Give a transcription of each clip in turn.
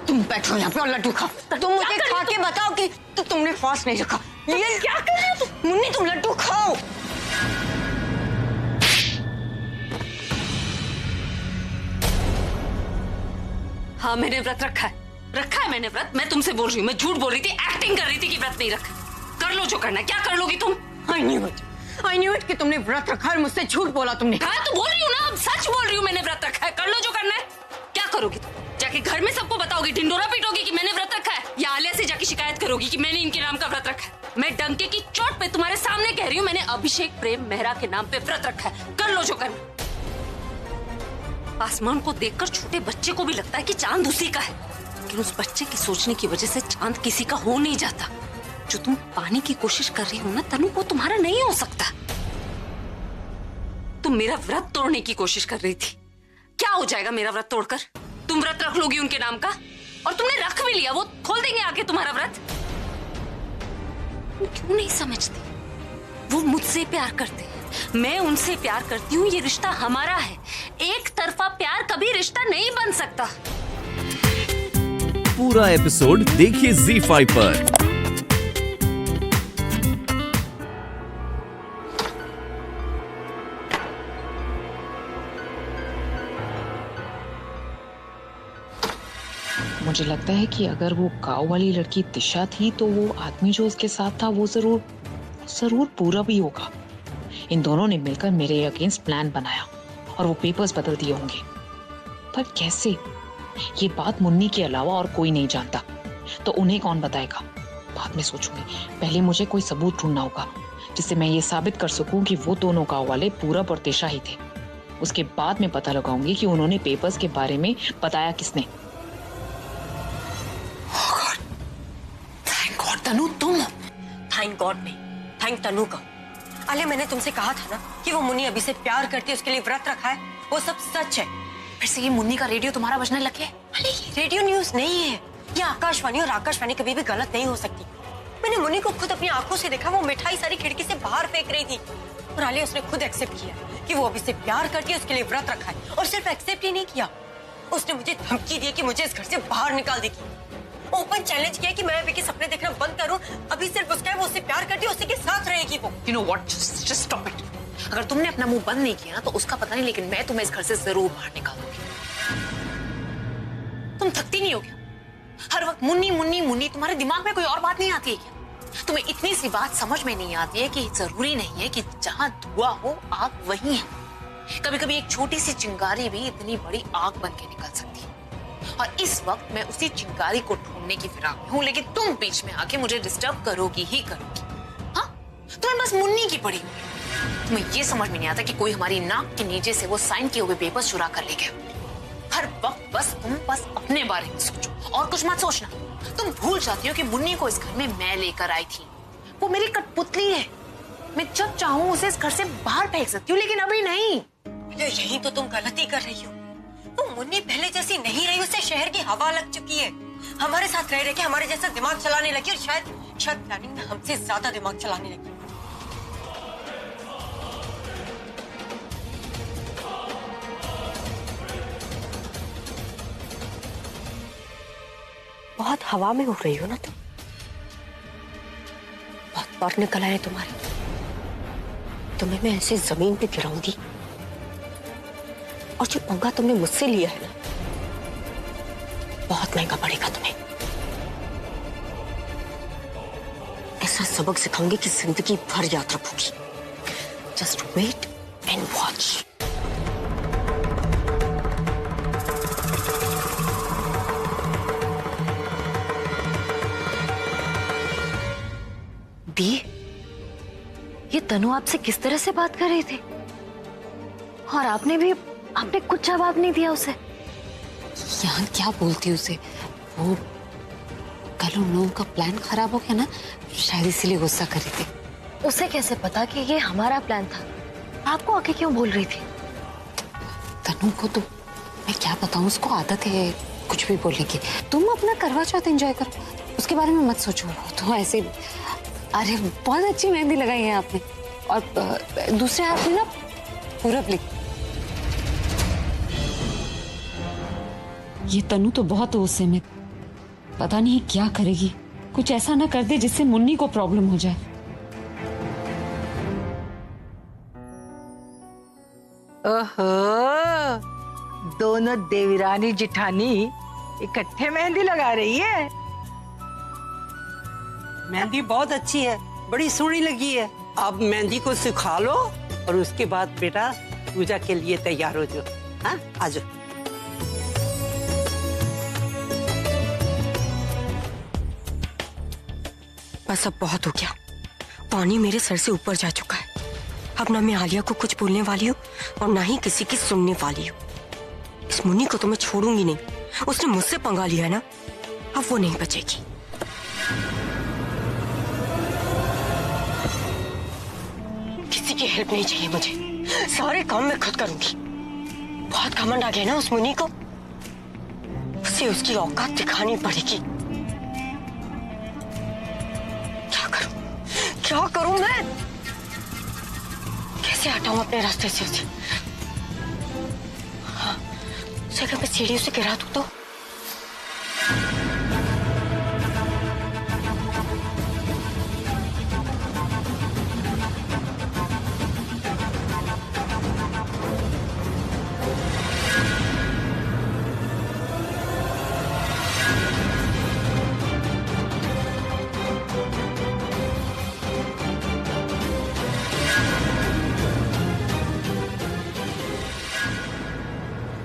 तुम बैठो यहाँ पे और लड्डू खाओ। तुम मुझे खा के बताओ कि तुमने फास्ट नहीं रखा। ये क्या कर रही हो तुम? मुन्नी तुम लड्डू खाओ। हाँ मैंने व्रत रखा है मैंने व्रत। मैं तुमसे बोल रही हूँ, मैं झूठ बोल रही थी, एक्टिंग कर रही थी कि व्रत नहीं रखा। कर लो जो करना है। क्या कर लोगी तुम? I knew it कि तुमने व्रत रखा है और मुझसे झूठ बोला तुमने। हाँ तो बोल रही हूँ ना, अब सच बोल रही हूँ, मैंने व्रत रखा है। कर लो जो करना है। क्या करोगी तुम? जाके घर में सबको बताओगी, ढिंडोरा पीटोगी कि मैंने व्रत रखा है, या आलिया से जाके शिकायत करोगी कि मैंने इनके नाम का व्रत रखा है? मैं डंके की चोट पे तुम्हारे सामने कह रही हूँ, मैंने अभिषेक प्रेम मेहरा के नाम पे व्रत रखा है। कर लो जो करना। आसमान को देखकर छोटे बच्चे को भी लगता है कि चांद उसी का है, लेकिन उस बच्चे की सोचने की वजह से चांद किसी का हो नहीं जाता। जो तुम पाने की कोशिश कर रही हो ना तनु, वो तुम्हारा नहीं हो सकता। तुम मेरा व्रत तोड़ने की कोशिश कर रही थी। क्या हो जाएगा मेरा व्रत तोड़कर? तुम व्रत रख लोगी उनके नाम का, और तुमने रख भी लिया, वो खोल देंगे आके तुम्हारा व्रत। क्यों नहीं समझती? वो मुझसे प्यार करते हैं, मैं उनसे प्यार करती हूँ, ये रिश्ता हमारा है। एक तरफा प्यार कभी रिश्ता नहीं बन सकता। पूरा एपिसोड देखिए ZEE5 पर। मुझे लगता है कि अगर वो गांव वाली लड़की दिशा थी तो वो आदमी जो उसके साथ था वो जरूर पूरा भी होगा। इन दोनों ने मिलकर मेरे अगेंस्ट प्लान बनाया और वो पेपर्स बदल दिए होंगे। पर कैसे? ये बात मुन्नी के अलावा और कोई नहीं जानता, तो उन्हें कौन बताएगा? बाद में सोचूंगी। पहले मुझे कोई सबूत ढूंढना होगा जिससे मैं ये साबित कर सकूं कि वो दोनों गांव वाले पूरब और दिशा ही थे। उसके बाद मैं पता लगाऊंगी कि उन्होंने पेपर्स के बारे में बताया किसने। थैंक गॉड तनु तुम। थैंक गॉड नहीं, थैंक तनु का। अले मैंने तुमसे कहा था ना कि वो मुन्नी अभी से प्यार करती है, उसके लिए व्रत रखा है। वो सब सच है। फिर से ये मुन्नी का रेडियो तुम्हारा बजने लग गया? अरे ये रेडियो न्यूज नहीं है, ये आकाशवाणी, और आकाशवाणी कभी भी गलत नहीं हो सकती। मैंने मुन्नी को खुद अपनी आंखों से देखा, वो मिठाई सारी खिड़की से बाहर फेंक रही थी, और आलिया उसने खुद एक्सेप्ट किया कि वो अभी से प्यार करती है, उसके लिए व्रत रखा है। और सिर्फ एक्सेप्ट ही नहीं किया, उसने मुझे धमकी दी कि मुझे इस घर से बाहर निकाल देगी। ओपन चैलेंज किया कि मैं अभी के सपने देखना बंद करूं। अभी सिर्फ उसका है, वो उससे प्यार करती है, उसी के साथ रहेगी वो। You know what? Just stop it. अगर तुमने अपना मुंह बंद नहीं किया ना तो उसका पता नहीं, लेकिन मैं तुम्हें इस घर से जरूर बाहर निकालूंगी। तुम थकती नहीं हो क्या? हर वक्त मुन्नी मुन्नी मुन्नी। तुम्हारे दिमाग में कोई और बात नहीं आती है क्या? तुम्हें इतनी सी बात समझ में नहीं आती है कि जरूरी नहीं है कि जहां धुआं हो आग वहीं है। कभी कभी एक छोटी सी चिंगारी भी इतनी बड़ी आग बन के निकल सकती है। और इस वक्त मैं उसी चिंगारी को ढूंढने की फिराक में हूँ, लेकिन तुम बीच में आके मुझे डिस्टर्ब करोगी ही करोगी। हाँ, तुम्हें बस मुन्नी की पड़ी हुई। तुम्हें ये समझ में नहीं आता कि कोई हमारी नाक के नीचे से वो साइन किए हुए पेपर्स चुरा कर ले गया। हर वक्त तुम बस अपने बारे में सोचो और कुछ मत सोचना। तुम भूल जाती हो कि मुन्नी को इस घर में मैं लेकर आई थी। वो मेरी कठपुतली है। मैं जब चाहूँ उसे इस घर से बाहर फेंक सकती हूँ, लेकिन अभी नहीं। यही तो तुम गलती कर रही हो। तो मुन्नी पहले जैसी नहीं रही, उसे शहर की हवा लग चुकी है। हमारे साथ रह के हमारे जैसा दिमाग चलाने लगी, और शायद प्लानिंग में हमसे ज्यादा दिमाग चलाने लगी। बहुत हवा में उड़ रही हो ना तुम। बहुत बार निकल आए तुम्हारे। तुम्हें मैं ऐसे जमीन पे गिराऊंगी, और जो पंगा तुमने मुझसे लिया है ना, बहुत महंगा पड़ेगा तुम्हें। ऐसा सबक सिखाऊंगी कि जिंदगी भर याद रखोगी। Just wait and watch. दी, ये तनु आपसे किस तरह से बात कर रही थी? और आपने कुछ जवाब नहीं दिया उसे। यान क्या बोलती उसे? वो कल उन लोगों का प्लान खराब हो गया ना, शायद इसीलिए गुस्सा कर रही थी। उसे कैसे पता कि ये हमारा प्लान था? आपको आके क्यों बोल रही थी? तनु को तो मैं क्या बताऊं, उसको आदत है कुछ भी बोलने की। तुम अपना करवा चौथ एंजॉय करो, उसके बारे में मत सोचो। तो ऐसे, अरे बहुत अच्छी मेहंदी लगाई है आपने, और दूसरे हाथ में ना पूरब लिख। ये तनु तो बहुत गुस्से में, पता नहीं क्या करेगी, कुछ ऐसा ना कर दे जिससे मुन्नी को प्रॉब्लम हो जाए। ओहो, दोनों देवरानी जिठानी इकट्ठे मेहंदी लगा रही है। मेहंदी बहुत अच्छी है, बड़ी सोहनी लगी है। अब मेहंदी को सिखा लो और उसके बाद बेटा पूजा के लिए तैयार हो जाओ। हाँ, आ जाओ। बस अब बहुत हो गया, पानी मेरे सर से ऊपर जा चुका है। अब ना मैं आलिया को कुछ बोलने वाली हूँ और ना ही किसी की सुनने वाली हूँ। इस मुन्नी को तो मैं छोड़ूंगी नहीं, उसने मुझसे पंगा लिया है ना, अब वो नहीं बचेगी। किसी की हेल्प नहीं चाहिए मुझे, सारे काम मैं खुद करूंगी। बहुत घमंड आ गया ना उस मुन्नी को, उसे उसकी औकात दिखानी पड़ेगी। क्या करूं मैं? कैसे हटाऊं अपने रास्ते से उसे? हाँ, अगर मैं सीढ़ी से गिरा दूं तो?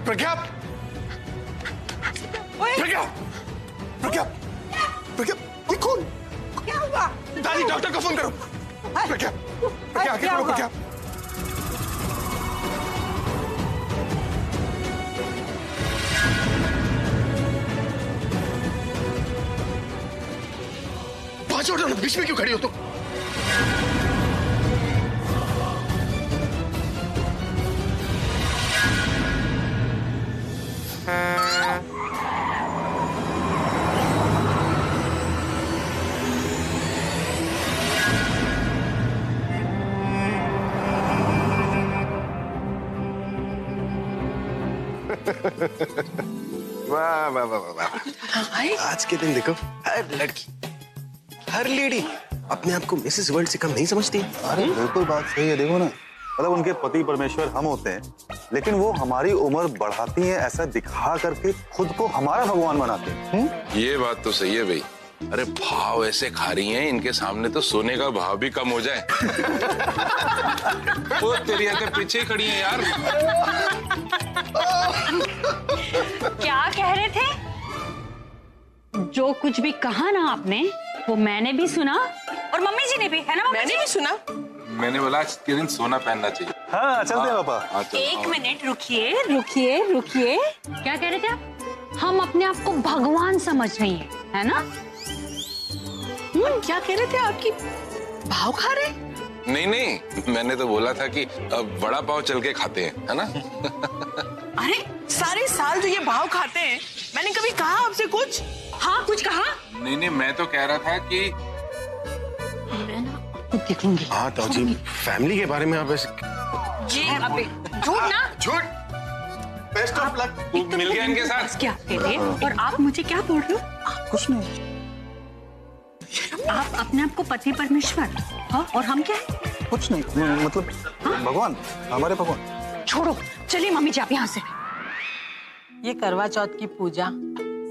प्रज्ञा, प्रज्ञा, प्रज्ञा, प्रज्ञा, ये कौन? क्या हुआ? दादी, डॉक्टर को फोन करो। प्रज्ञा, प्रज्ञा, आगे बढ़ो प्रज्ञा। बाजू हटो, बीच में क्यों खड़ी हो तुम? वाह वाह वाह वाह। आज के दिन देखो, हर लड़की, हर लेडी अपने आप को मिसेस वर्ल्ड से कम नहीं समझती। अरे बिल्कुल बात सही है। देखो ना, मतलब उनके पति परमेश्वर हम होते हैं, लेकिन वो हमारी उम्र बढ़ाती हैं ऐसा दिखा करके खुद को हमारा भगवान बनाते हैं। ये बात तो सही है भाई। अरे भाव ऐसे खा रही हैं, इनके सामने तो सोने का भाव भी कम हो जाए। वो तेरी आंखें पीछे ही खड़ी हैं यार। क्या कह रहे थे? जो कुछ भी कहा ना आपने, वो मैंने भी सुना और मम्मी जी ने भी, है ना? मैंने भी सुना। मैंने बोला आज के दिन सोना पहनना चाहिए। हाँ, चलते हैं पापा। हाँ, चलो, एक मिनट रुकिए रुकिए रुकिए। क्या कह रहे थे आप? हम अपने आप को भगवान समझ रही हैं, है ना? क्या कह रहे थे? आपकी भाव खा रहे? नहीं नहीं, मैंने तो बोला था कि बड़ा पाव चल के खाते हैं, है ना? अरे सारे साल जो ये भाव खाते हैं, मैंने कभी कहा आपसे कुछ? हाँ, कुछ कहा? नहीं नहीं, मैं तो कह रहा था कि मैं ना खुद देख लूंगी। हाँ तो जी, फैमिली के बारे में आप ऐसे जी अबे झूठ ना। झूठ। Best of luck. मिल गया इनके साथ। क्या कह रहे? और आप मुझे क्या बोल रहे हो? कुछ नहीं। आप अपने आप को पति परमेश्वर, हाँ, और हम क्या है? कुछ नहीं, मतलब भगवान, हमारे भगवान। छोड़ो, चलिए मम्मी जी आप यहाँ से। ये करवा चौथ की पूजा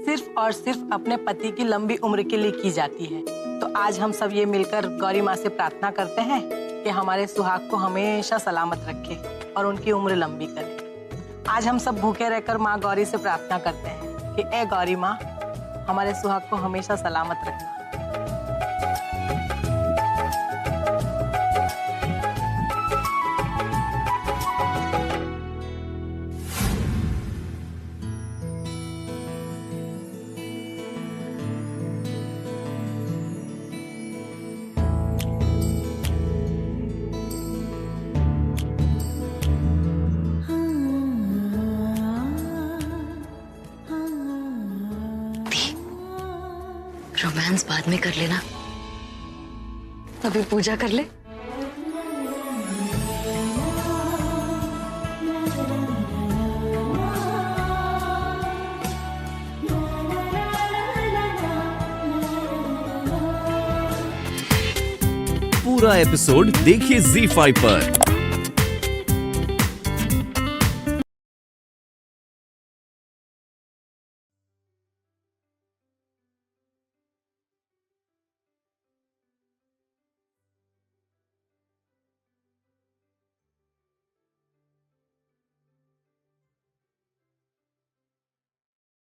सिर्फ और सिर्फ अपने पति की लंबी उम्र के लिए की जाती है। तो आज हम सब ये मिलकर गौरी माँ से प्रार्थना करते हैं कि हमारे सुहाग को हमेशा सलामत रखे और उनकी उम्र लंबी करे। आज हम सब भूखे रहकर माँ गौरी से प्रार्थना करते हैं कि ए गौरी माँ, हमारे सुहाग को हमेशा सलामत रखना। रोमांस बाद में कर लेना, अभी पूजा कर ले। पूरा एपिसोड देखिए ZEE5 पर।